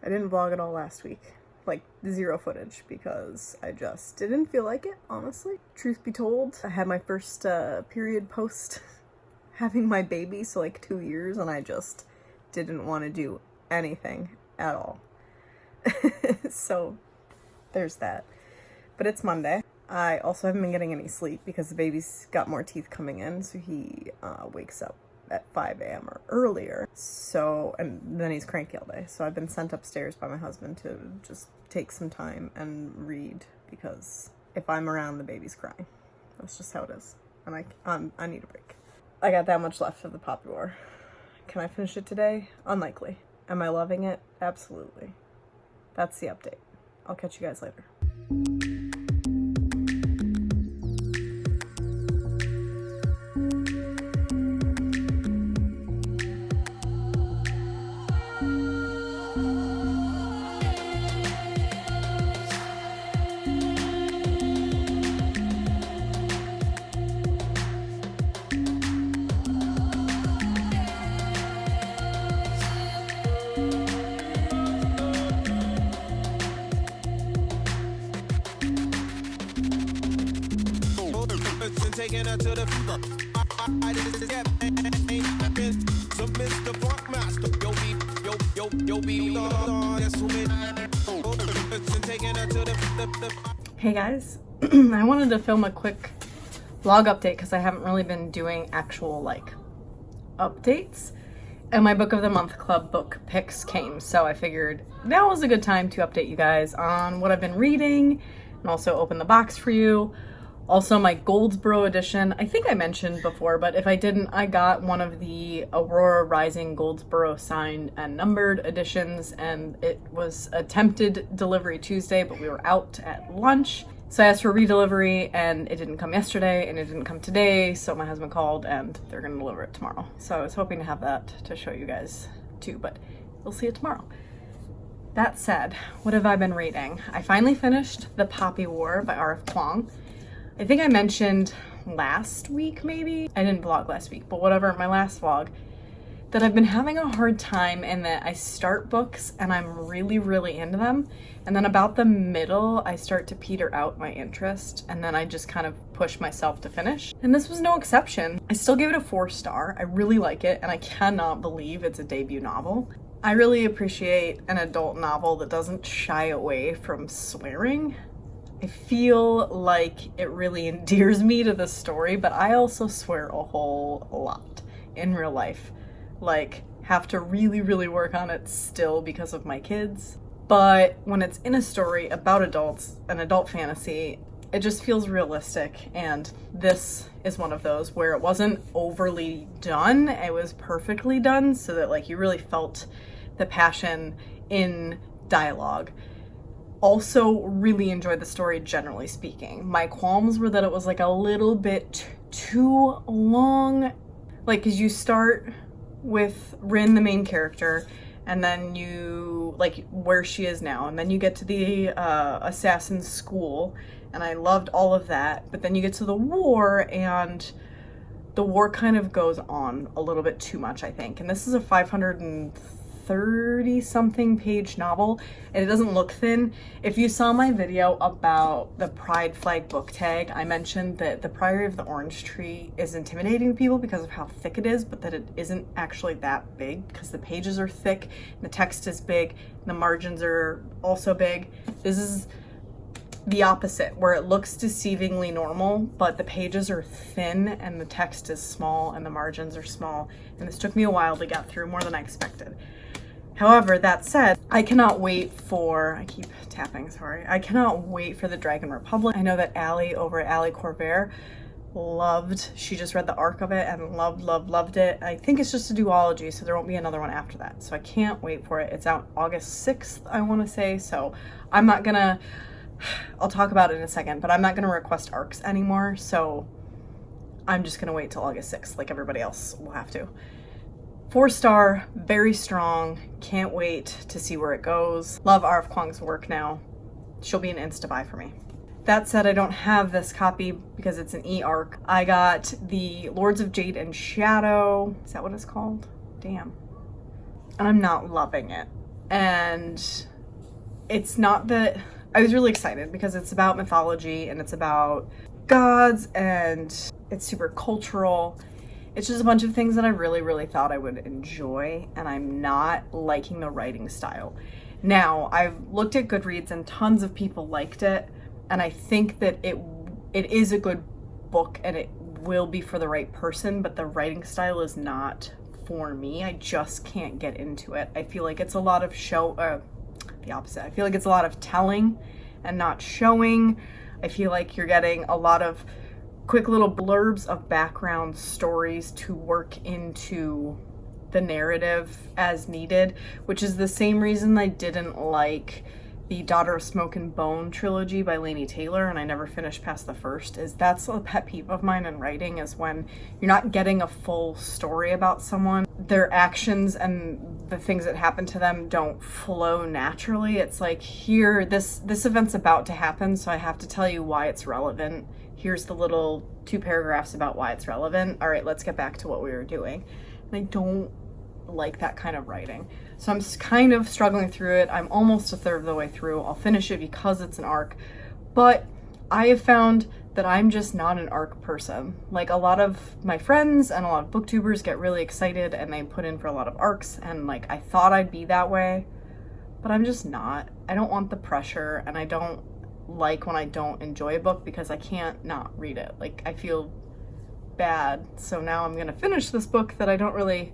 I didn't vlog at all last week. Like, zero footage, because I just didn't feel like it, honestly. Truth be told, I had my first period post having my baby, so like 2 years, and I just didn't want to do anything at all. So there's that. But it's Monday. I also haven't been getting any sleep because the baby's got more teeth coming in, so he wakes up at 5 a.m. or earlier. So, and then he's cranky all day. So I've been sent upstairs by my husband to just take some time and read, because if I'm around, the baby's crying. That's just how it is. And I need a break. I got that much left of the Poppy War. Can I finish it today? Unlikely. Am I loving it? Absolutely. That's the update. I'll catch you guys later. Taking her to the fever. I just get some Mr. Funk Master. Yo, be taking her to the. Hey guys, I wanted to film a quick vlog update because I haven't really been doing actual like updates. And my book of the month club book picks came, so I figured now was a good time to update you guys on what I've been reading and also open the box for you. Also, my Goldsboro edition, I think I mentioned before, but if I didn't, I got one of the Aurora Rising Goldsboro signed and numbered editions, and it was attempted delivery Tuesday, but we were out at lunch. So I asked for redelivery, and it didn't come yesterday, and it didn't come today, so my husband called, and they're gonna deliver it tomorrow. So I was hoping to have that to show you guys too, but we'll see it tomorrow. That said, what have I been reading? I finally finished The Poppy War by R.F. Kuang. I think I mentioned last week, maybe? I didn't vlog last week, but whatever, my last vlog, that I've been having a hard time in that I start books and I'm really, really into them. And then about the middle, I start to peter out my interest, and then I just kind of push myself to finish. And this was no exception. I still gave it a 4-star. I really like it, and I cannot believe it's a debut novel. I really appreciate an adult novel that doesn't shy away from swearing. I feel like it really endears me to the story, but I also swear a whole lot in real life. Like, have to really, really work on it still because of my kids. But when it's in a story about adults, an adult fantasy, it just feels realistic. And this is one of those where it wasn't overly done. It was perfectly done so that like you really felt the passion in dialogue. Also really enjoyed the story, generally speaking. My qualms were that it was like a little bit too long. Like, cause you start with Rin, the main character, and then you, like, where she is now, and then you get to the assassin school, and I loved all of that, but then you get to the war, and the war kind of goes on a little bit too much, I think. And this is a 530-something page novel, and it doesn't look thin. If you saw my video about the Pride Flag book tag, I mentioned that the Priory of the Orange Tree is intimidating to people because of how thick it is, but that it isn't actually that big because the pages are thick, and the text is big, and the margins are also big. This is the opposite, where it looks deceivingly normal, but the pages are thin and the text is small and the margins are small, and this took me a while to get through, more than I expected. However, that said, I cannot wait for, I keep tapping, sorry. I cannot wait for the Dragon Republic. I know that Allie over at Allie Corvair loved, she just read the arc of it and loved it. I think it's just a duology, so there won't be another one after that. So I can't wait for it. It's out August 6th, I want to say. So I'm not gonna, I'll talk about it in a second, but I'm not gonna request arcs anymore. So I'm just gonna wait till August 6th, like everybody else will have to. 4-star, very strong, can't wait to see where it goes. Love R.F. Kuang's work now. She'll be an insta-buy for me. That said, I don't have this copy because it's an e-arc. I got the Lords of Jade and Shadow. Is that what it's called? Damn. And I'm not loving it. And it's not that I was really excited because it's about mythology and it's about gods and it's super cultural. It's just a bunch of things that I really, really thought I would enjoy, and I'm not liking the writing style. Now, I've looked at Goodreads and tons of people liked it, and I think that it is a good book and it will be for the right person, but the writing style is not for me. I just can't get into it. I feel like it's a lot of the opposite. I feel like it's a lot of telling and not showing. I feel like you're getting a lot of quick little blurbs of background stories to work into the narrative as needed, which is the same reason I didn't like the Daughter of Smoke and Bone trilogy by Laini Taylor, and I never finished past the first. That's a pet peeve of mine in writing, is when you're not getting a full story about someone. Their actions and the things that happen to them don't flow naturally. It's like, here, this event's about to happen, so I have to tell you why it's relevant. Here's the little 2 paragraphs about why it's relevant. All right, let's get back to what we were doing. And I don't like that kind of writing. So I'm kind of struggling through it. I'm almost a third of the way through. I'll finish it because it's an arc. But I have found that I'm just not an arc person. Like, a lot of my friends and a lot of booktubers get really excited and they put in for a lot of arcs, and like, I thought I'd be that way, but I'm just not. I don't want the pressure, and I don't like when I don't enjoy a book because I can't not read it. Like, I feel bad. So now I'm gonna finish this book that I don't really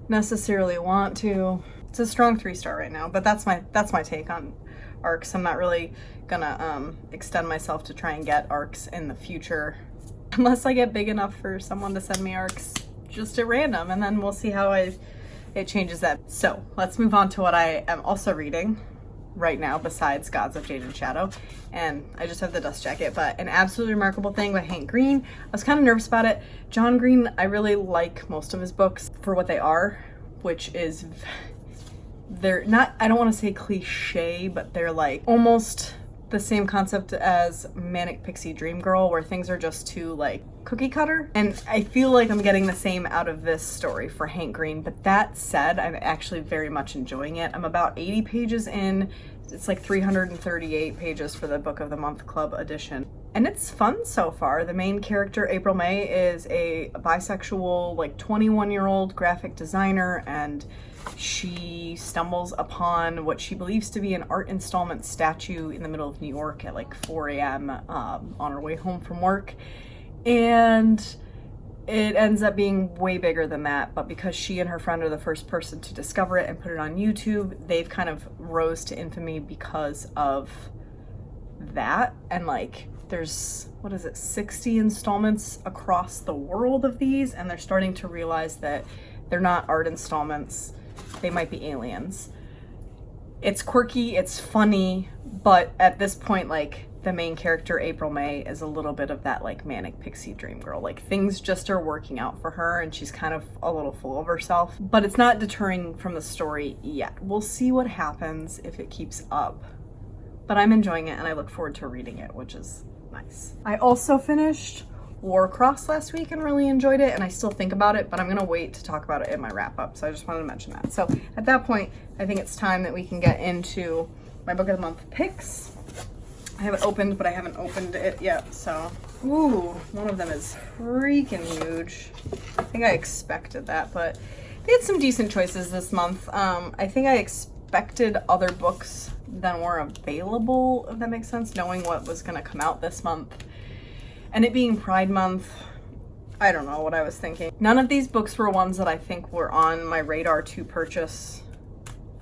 necessarily want to. It's a strong 3-star right now, but that's my take on arcs. I'm not really gonna extend myself to try and get arcs in the future unless I get big enough for someone to send me arcs just at random, and then we'll see how it changes that. So let's move on to what I am also reading right now besides Gods of Jade and Shadow, and I just have the dust jacket, but An Absolutely Remarkable Thing by Hank Green. I was kind of nervous about it. John Green, I really like most of his books for what they are, which is, they're not, I don't want to say cliche, but they're like almost the same concept as Manic Pixie Dream Girl, where things are just too like cookie cutter. And I feel like I'm getting the same out of this story for Hank Green. But that said, I'm actually very much enjoying it. I'm about 80 pages in. It's like 338 pages for the Book of the Month Club edition. And it's fun so far. The main character, April May, is a bisexual, like 21-year-old graphic designer, and she stumbles upon what she believes to be an art installment statue in the middle of New York at like 4 a.m. On her way home from work. And it ends up being way bigger than that, but because she and her friend are the first person to discover it and put it on YouTube, they've kind of rose to infamy because of that. And like, there's, 60 installments across the world of these, and they're starting to realize that they're not art installments, they might be aliens. It's quirky, it's funny, but at this point, like, the main character, April May, is a little bit of that like Manic Pixie Dream Girl. Like, things just are working out for her and she's kind of a little full of herself, but it's not deterring from the story yet. We'll see what happens if it keeps up, but I'm enjoying it and I look forward to reading it, which is nice. I also finished Warcross last week and really enjoyed it, and I still think about it, but I'm gonna wait to talk about it in my wrap up, so I just wanted to mention that. So at that point, I think it's time that we can get into my Book of the Month picks. I have it opened, but I haven't opened it yet, so. Ooh, one of them is freaking huge. I think I expected that, but they had some decent choices this month. I think I expected other books than were available, if that makes sense, knowing what was gonna come out this month. And it being Pride Month, I don't know what I was thinking. None of these books were ones that I think were on my radar to purchase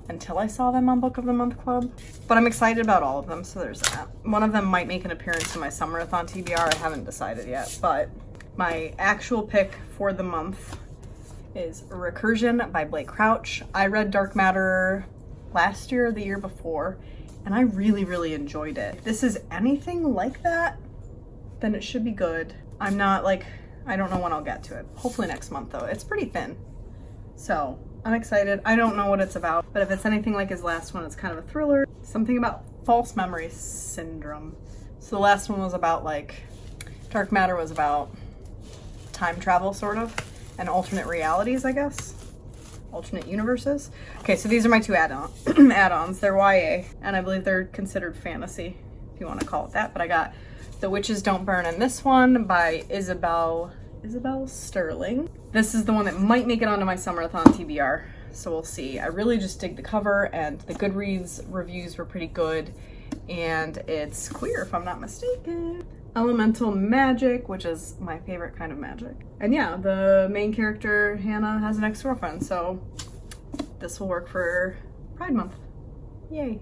until I saw them on Book of the Month Club. But I'm excited about all of them, so there's that. One of them might make an appearance in my Summerathon TBR, I haven't decided yet. But my actual pick for the month is Recursion by Blake Crouch. I read Dark Matter last year or the year before, and I really, really enjoyed it. If this is anything like that, then it should be good. I'm not like, I don't know when I'll get to it. Hopefully next month though. It's pretty thin. So I'm excited. I don't know what it's about, but if it's anything like his last one, it's kind of a thriller. Something about false memory syndrome. So the last one was about like, Dark Matter was about time travel sort of, and alternate realities, I guess. alternate universes. Okay, so these are my two add-ons. They're YA, and I believe they're considered fantasy, if you want to call it that. But I got The Witches Don't Burn in this one by Isabel Sterling. This is the one that might make it onto my Summerathon TBR, so we'll see. I really just dig the cover, and the Goodreads reviews were pretty good, and it's queer if I'm not mistaken. Elemental magic, which is my favorite kind of magic. And yeah, the main character, Hannah, has an ex-girlfriend, so this will work for Pride Month. Yay.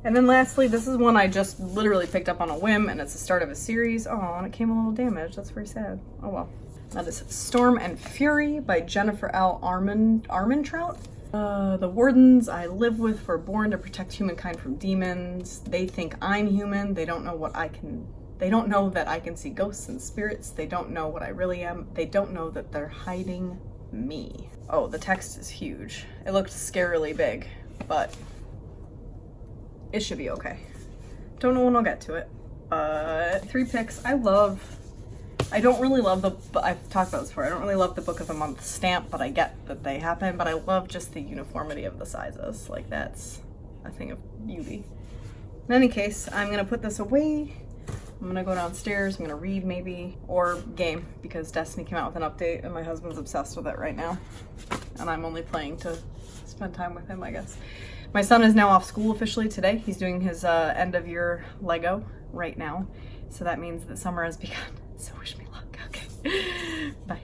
And then lastly, this is one I just literally picked up on a whim, and it's the start of a series. Oh, and it came a little damaged. That's very sad. Oh well. That is Storm and Fury by Jennifer L. Armentrout. The wardens I live with were born to protect humankind from demons. They think I'm human. They don't know that I can see ghosts and spirits. They don't know what I really am. They don't know that they're hiding me. Oh, the text is huge. It looked scarily big, but it should be okay. Don't know when I'll get to it. 3 picks. I don't really love I've talked about this before, I don't really love the Book of the Month stamp, but I get that they happen, but I love just the uniformity of the sizes. Like, that's a thing of beauty. In any case, I'm gonna put this away. I'm gonna go downstairs, I'm gonna read maybe, or game, because Destiny came out with an update and my husband's obsessed with it right now. And I'm only playing to spend time with him, I guess. My son is now off school officially today. He's doing his end of year Lego right now. So that means that summer has begun. So wish me luck. Okay. Bye.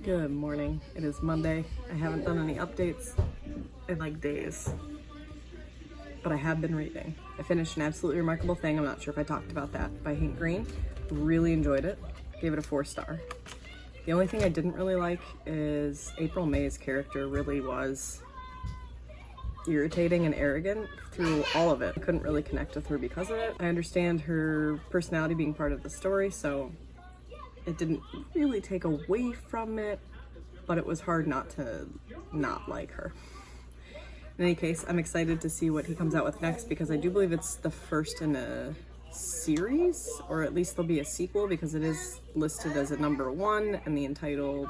Good morning. It is Monday. I haven't done any updates in like days, but I have been reading. I finished An Absolutely Remarkable Thing. I'm not sure if I talked about that, by Hank Green. Really enjoyed it. Gave it a 4-star. The only thing I didn't really like is April May's character really was irritating and arrogant through all of it. I couldn't really connect with her because of it. I understand her personality being part of the story, so it didn't really take away from it, but it was hard not to not like her. In any case, I'm excited to see what he comes out with next, because I do believe it's the first in a series, or at least there'll be a sequel, because it is listed as a #1, and the entitled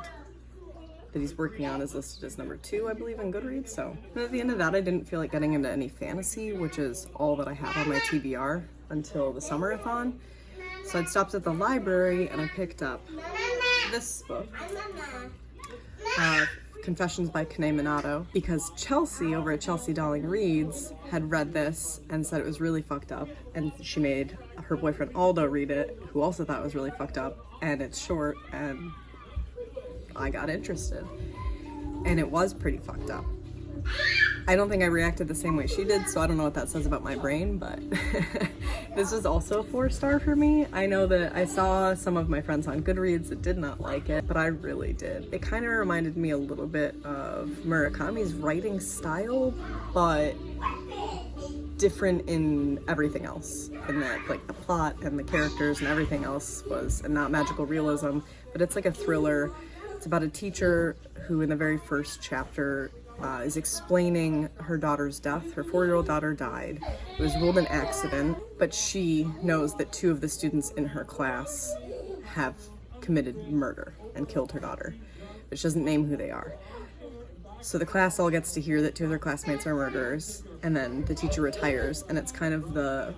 that he's working on is listed as #2, I believe, in Goodreads. So at the end of that, I didn't feel like getting into any fantasy, which is all that I have on my TBR until the Summerathon. So I'd stopped at the library and I picked up this book, Confessions by Kane Minato, because Chelsea over at Chelsea Darling Reads had read this and said it was really fucked up, and she made her boyfriend Aldo read it, who also thought it was really fucked up, and it's short, and I got interested, and it was pretty fucked up. I don't think I reacted the same way she did, so I don't know what that says about my brain, but this was also a 4-star for me. I know that I saw some of my friends on Goodreads that did not like it, but I really did. It kind of reminded me a little bit of Murakami's writing style, but different in everything else. In that, like, the plot and the characters and everything else was not magical realism, but it's like a thriller. It's about a teacher who in the very first chapter is explaining her daughter's death. Her 4-year-old daughter died. It was ruled an accident, but she knows that 2 of the students in her class have committed murder and killed her daughter, but she doesn't name who they are. So the class all gets to hear that 2 of their classmates are murderers, and then the teacher retires, and it's kind of the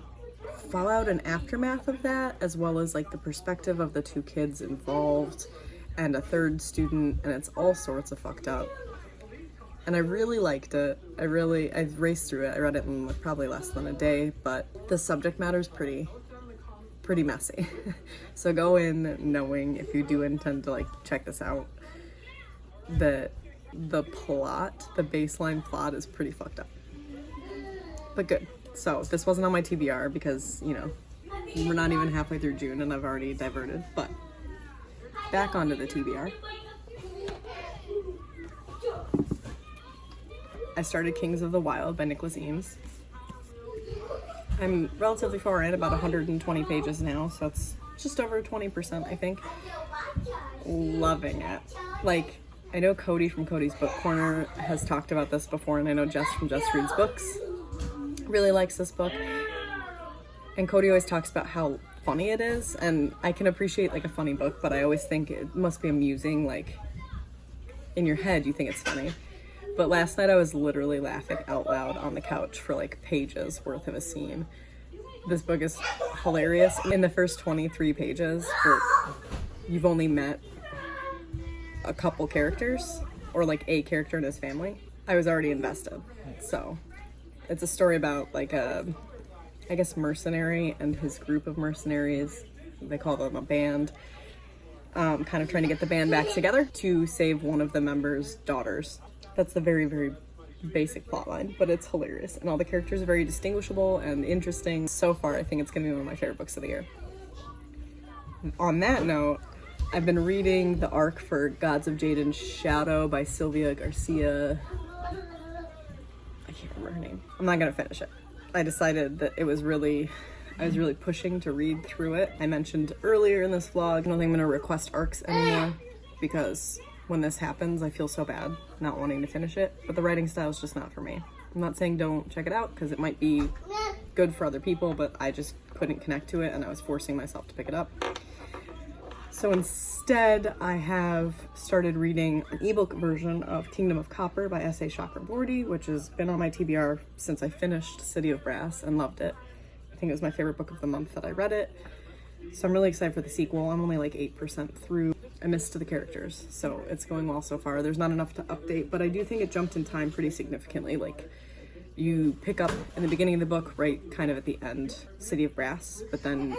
fallout and aftermath of that, as well as like the perspective of the 2 kids involved and a 3rd student, and it's all sorts of fucked up. And I really liked it. I raced through it. I read it in probably less than a day, but the subject matter is pretty messy. So go in knowing, if you do intend to like check this out, that the plot, the baseline plot, is pretty fucked up. but good. So this wasn't on my TBR because, you know, we're not even halfway through June and I've already diverted, but back onto the TBR. I started Kings of the Wild by Nicholas Eames. I'm relatively far in, about 120 pages now, so it's just over 20%, I think. Loving it. Like, I know Cody from Cody's Book Corner has talked about this before, and I know Jess from Jess Reads Books really likes this book. And Cody always talks about how funny it is, and I can appreciate like a funny book, but I always think it must be amusing. Like, in your head you think it's funny. But last night I was literally laughing out loud on the couch for like pages worth of a scene. This book is hilarious. In the first 23 pages, where you've only met a couple characters, or like a character and his family, I was already invested. So it's a story about like a, I guess, mercenary and his group of mercenaries. They call them a band. Kind of trying to get the band back together to save one of the members' daughters. That's the very, very basic plotline, but it's hilarious. And all the characters are very distinguishable and interesting. So far, I think it's gonna be one of my favorite books of the year. On that note, I've been reading the arc for Gods of Jade and Shadow by Sylvia Garcia. I can't remember her name. I'm not gonna finish it. I decided that I was really pushing to read through it. I mentioned earlier in this vlog, I don't think I'm gonna request arcs anymore because when this happens, I feel so bad not wanting to finish it, but the writing style is just not for me. I'm not saying don't check it out because it might be good for other people, but I just couldn't connect to it and I was forcing myself to pick it up. So instead, I have started reading an ebook version of Kingdom of Copper by S.A. Chakraborty, which has been on my TBR since I finished City of Brass and loved it. I think it was my favorite book of the month that I read it. So I'm really excited for the sequel. I'm only like 8% through. I missed the characters, so it's going well so far. There's not enough to update, but I do think it jumped in time pretty significantly. Like, you pick up in the beginning of the book, right kind of at the end, City of Brass, but then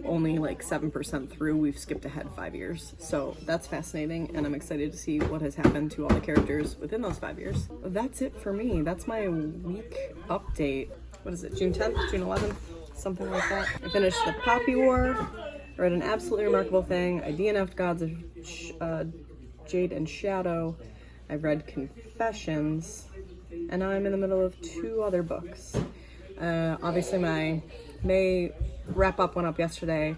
only like 7% through, we've skipped ahead 5 years. So that's fascinating, and I'm excited to see what has happened to all the characters within those 5 years. That's it for me. That's my week update. What is it, June 10th, June 11th? Something like that. I finished The Poppy War. I read an absolutely remarkable thing. I DNF'd Gods of Jade and Shadow. I've read Confessions. And now I'm in the middle of 2 other books. Obviously my May wrap-up went up yesterday.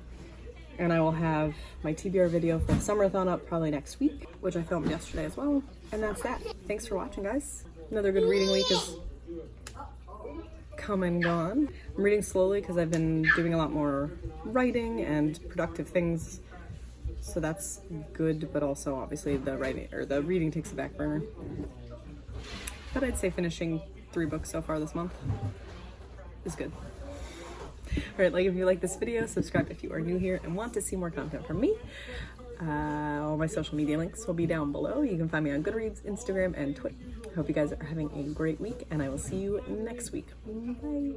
And I will have my TBR video for the Summerathon up probably next week, which I filmed yesterday as well. And that's that. Thanks for watching, guys. Another good reading week is come and gone. I'm reading slowly because I've been doing a lot more writing and productive things, so that's good, but also obviously the reading takes a back burner. But I'd say finishing 3 books so far this month is good. Alright, like if you like this video, subscribe if you are new here and want to see more content from me. All my social media links will be down below. You can find me on Goodreads, Instagram, and Twitter. Hope you guys are having a great week, and I will see you next week. Bye.